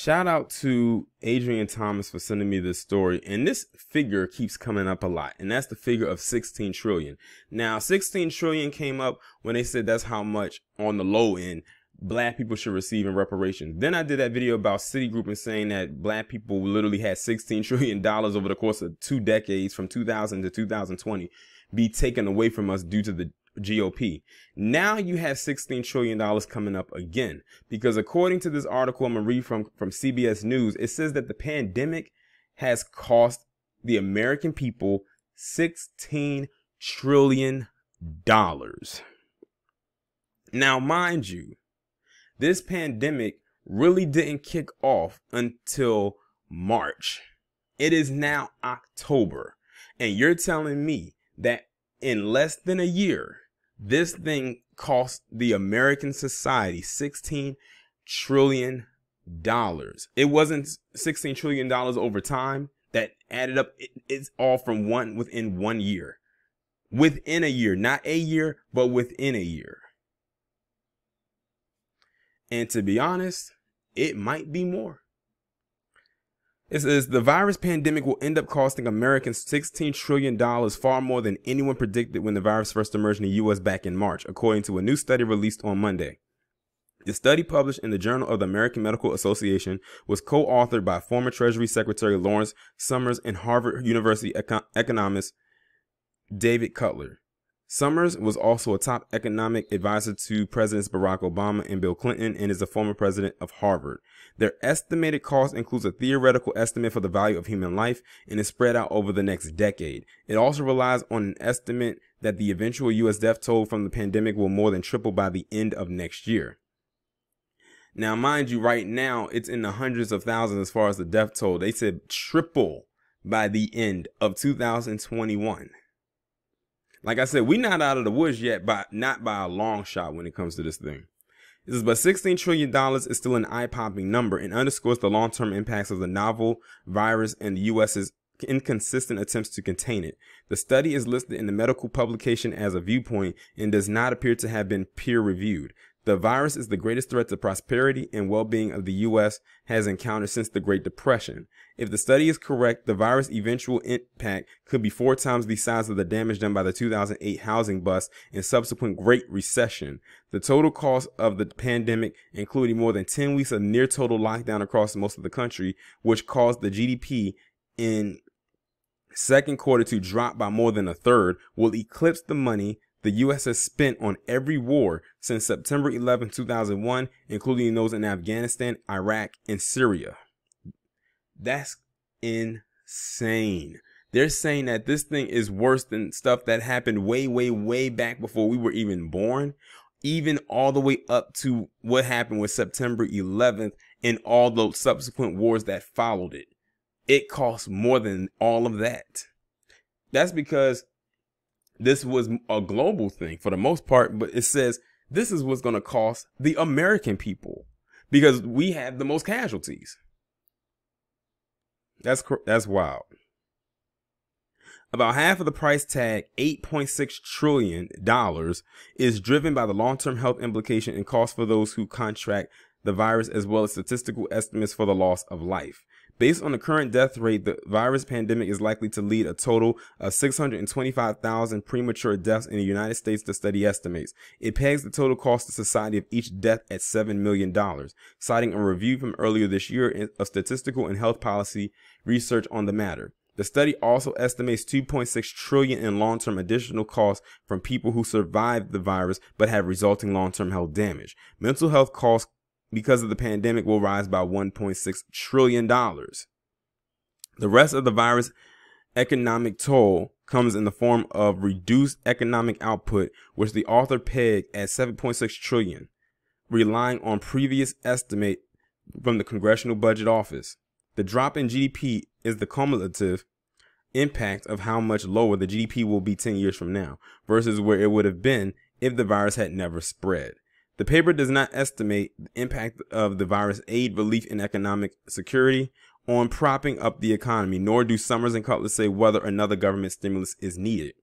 Shout out to Adrian Thomas for sending me this story. And this figure keeps coming up a lot. And that's the figure of 16 trillion. Now, 16 trillion came up when they said that's how much on the low end black people should receive in reparations. Then I did that video about Citigroup and saying that black people literally had $16 trillion over the course of 2 decades from 2000 to 2020 be taken away from us due to the GOP. Now you have $16 trillion coming up again, because according to this article I'm going to read from CBS News, it says that the pandemic has cost the American people $16 trillion. Now, mind you, this pandemic really didn't kick off until March. It is now October, and you're telling me that in less than a year, this thing cost the American society $16 trillion. It wasn't $16 trillion over time that added up. It's all from within 1 year. Within a year, not a year, but within a year. And to be honest, it might be more. It says the virus pandemic will end up costing Americans $16 trillion, far more than anyone predicted when the virus first emerged in the U.S. back in March, according to a new study released on Monday. The study, published in the Journal of the American Medical Association, was co-authored by former Treasury Secretary Lawrence Summers and Harvard University economist David Cutler. Summers was also a top economic advisor to Presidents Barack Obama and Bill Clinton and is a former president of Harvard. Their estimated cost includes a theoretical estimate for the value of human life and is spread out over the next decade. It also relies on an estimate that the eventual U.S. death toll from the pandemic will more than triple by the end of next year. Now, mind you, right now, it's in the hundreds of thousands as far as the death toll. They said triple by the end of 2021. Like I said, we're not out of the woods yet, but not by a long shot when it comes to this thing. It says, but $16 trillion is still an eye-popping number and underscores the long-term impacts of the novel virus and the U.S.'s inconsistent attempts to contain it. The study is listed in the medical publication as a viewpoint and does not appear to have been peer-reviewed. The virus is the greatest threat to prosperity and well-being of the U.S. has encountered since the Great Depression. If the study is correct, the virus' eventual impact could be 4 times the size of the damage done by the 2008 housing bust and subsequent Great Recession. The total cost of the pandemic, including more than 10 weeks of near total lockdown across most of the country, which caused the GDP in second quarter to drop by more than a third, will eclipse the money the U.S. has spent on every war since September 11, 2001, including those in Afghanistan, Iraq, and Syria. That's insane. They're saying that this thing is worse than stuff that happened way back before we were even born, even all the way up to what happened with September 11th and all those subsequent wars that followed it. It costs more than all of that. That's because this was a global thing for the most part, but it says this is what's going to cost the American people because we have the most casualties. That's wild. About half of the price tag, $8.6 trillion, is driven by the long-term health implication and cost for those who contract the virus, as well as statistical estimates for the loss of life. Based on the current death rate, the virus pandemic is likely to lead a total of 625,000 premature deaths in the United States, the study estimates. It pegs the total cost to society of each death at $7 million, citing a review from earlier this year of statistical and health policy research on the matter. The study also estimates $2.6 trillion in long-term additional costs from people who survived the virus but have resulting long-term health damage. Mental health costs because of the pandemic will rise by $1.6 trillion. The rest of the virus economic toll comes in the form of reduced economic output, which the author pegged at $7.6 trillion, relying on previous estimate from the Congressional Budget Office. The drop in GDP is the cumulative impact of how much lower the GDP will be 10 years from now versus where it would have been if the virus had never spread. The paper does not estimate the impact of the virus aid, relief, and economic security on propping up the economy, nor do Summers and Cutler say whether another government stimulus is needed.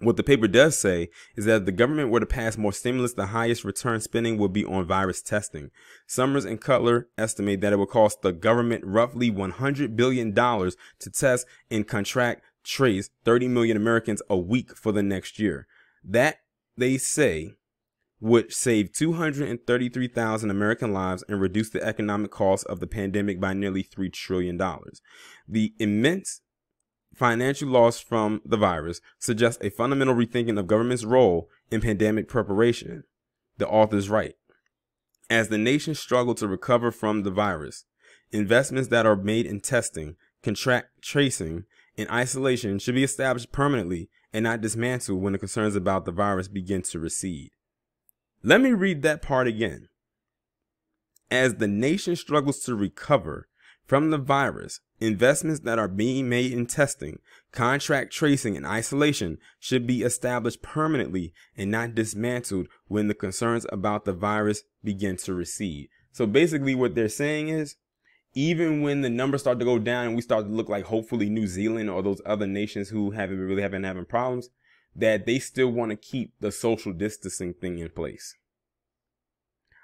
What the paper does say is that if the government were to pass more stimulus, the highest return spending would be on virus testing. Summers and Cutler estimate that it would cost the government roughly $100 billion to test and contract trace 30 million Americans a week for the next year. That, they say, would save 233,000 American lives and reduce the economic cost of the pandemic by nearly $3 trillion. The immense financial loss from the virus suggests a fundamental rethinking of government's role in pandemic preparation, the authors write. As the nation struggled to recover from the virus, investments that are made in testing, contract tracing, and isolation should be established permanently and not dismantled when the concerns about the virus begin to recede. Let me read that part again. As the nation struggles to recover from the virus, investments that are being made in testing, contract tracing, and isolation should be established permanently and not dismantled when the concerns about the virus begin to recede. So basically what they're saying is, even when the numbers start to go down and we start to look like hopefully New Zealand or those other nations who haven't really having problems, that they still want to keep the social distancing thing in place.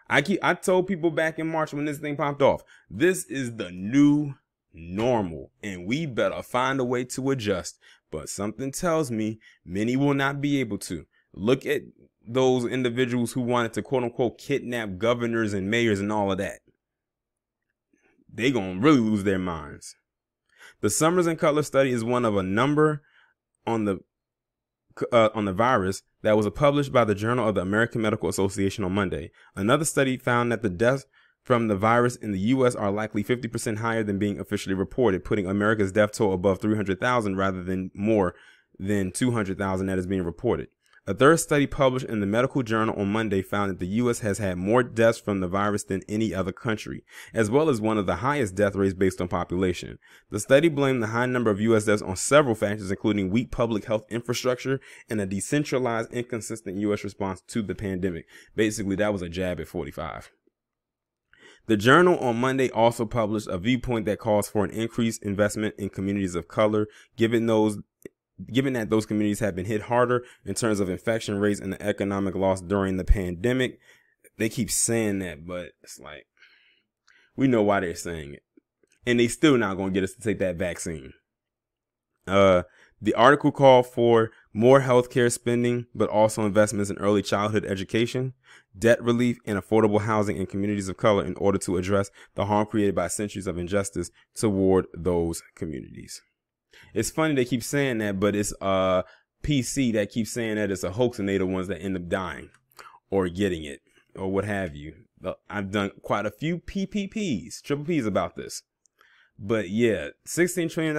I told people back in March when this thing popped off, this is the new normal and we better find a way to adjust. But something tells me many will not be able to. Look at those individuals who wanted to quote unquote kidnap governors and mayors and all of that. They gonna really lose their minds. The Summers and Cutler study is one of a number on the virus that was published by the Journal of the American Medical Association on Monday. Another study found that the deaths from the virus in the U.S. are likely 50% higher than being officially reported, putting America's death toll above 300,000 rather than more than 200,000 that is being reported. A third study published in the Medical Journal on Monday found that the U.S. has had more deaths from the virus than any other country, as well as one of the highest death rates based on population. The study blamed the high number of U.S. deaths on several factors, including weak public health infrastructure and a decentralized, inconsistent U.S. response to the pandemic. Basically, that was a jab at 45. The Journal on Monday also published a viewpoint that calls for an increased investment in communities of color, given that those communities have been hit harder in terms of infection rates and the economic loss during the pandemic. They keep saying that, but it's like, we know why they're saying it. And they still not going to get us to take that vaccine. The article called for more healthcare spending, but also investments in early childhood education, debt relief, and affordable housing in communities of color in order to address the harm created by centuries of injustice toward those communities. It's funny they keep saying that, but it's PC that keeps saying that it's a hoax and they're the ones that end up dying or getting it or what have you. I've done quite a few PPPs, triple Ps about this. But yeah, $16 trillion,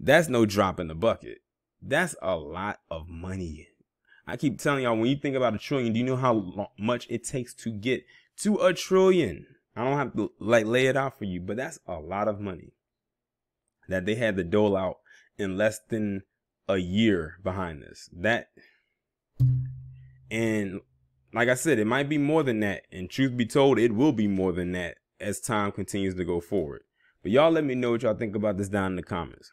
that's no drop in the bucket. That's a lot of money. I keep telling y'all, when you think about $1 trillion, do you know how much it takes to get to $1 trillion? I don't have to lay it out for you, but that's a lot of money that they had to dole out in less than a year behind this. And like I said, it might be more than that. And truth be told, it will be more than that as time continues to go forward. But y'all let me know what y'all think about this down in the comments.